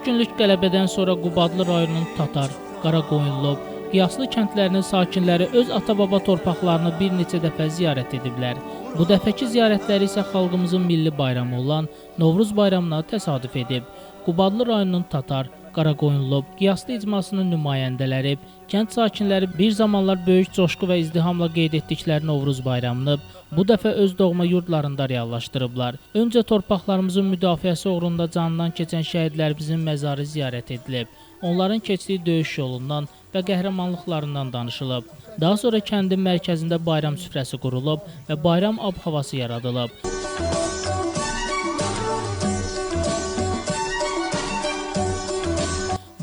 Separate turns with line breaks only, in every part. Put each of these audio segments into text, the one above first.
günlük qələbədən sonra Qubadlı rayonunun Tatar, Qaraqoyunlu, Qiyaslı kəndlərinin sakinləri öz ata-baba torpaqlarını bir neçə dəfə ziyarət ediblər. Bu dəfəki ziyarətləri isə xalqımızın milli bayramı olan Novruz bayramına təsadüf edib. Qubadlı rayonunun Tatar, Qaraqoyunlu, Qiyaslı icmasının nümayəndələri, kənd sakinləri bir zamanlar böyük coşqu və izdihamla qeyd etdikləri Novruz bayramını bu dəfə öz doğma yurdlarında reallaşdırıblar. Öncə torpaqlarımızın müdafiəsi uğrunda canından keçən şəhidlərimizin məzarı ziyarət edilib. Onların keçdiyi döyüş yolundan və qəhrəmanlıqlarından danışılıb. Daha sonra kəndin mərkəzində bayram süfrəsi qurulub və bayram ab-havası yaradılıb.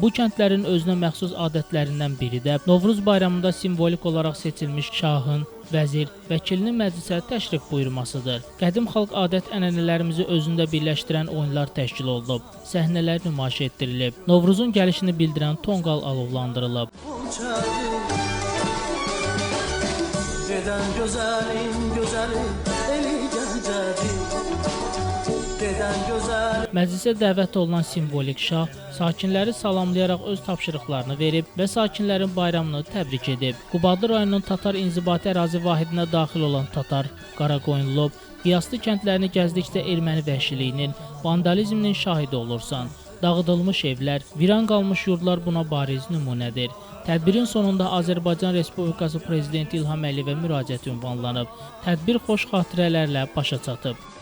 Bu kəndlərin özünə məxsus adətlərindən biri də Novruz bayramında simvolik olaraq seçilmiş şahın, vəzir, vəkilinin məclisə təşrif buyurmasıdır. Qədim xalq adət-ənənələrimizi özündə birləşdirən oyunlar təşkil olunub, səhnələr nümayiş etdirilib, Novruzun gəlişini bildirən tonqal alovlandırılıb. Məclisə dəvət olunan simvolik şah sakinləri salamlayaraq öz tapşırıqlarını verib və sakinlərin bayramını təbrik edib. Qubadlı rayonunun Tatar inzibati ərazi vahidinə daxil olan Tatar, Qaraqoyunlu, Qiyaslı kəndlərini gəzdikcə erməni vəhşiliyinin, vandalizminin şahidi olursan. Dağıdılmış evlər, viran qalmış yurdlar buna bariz nümunədir. Tədbirin sonunda Azərbaycan Respublikası Prezidenti İlham Əliyevə müraciət ünvanlanıb. Tədbir xoş xatirələrlə başa çatıb.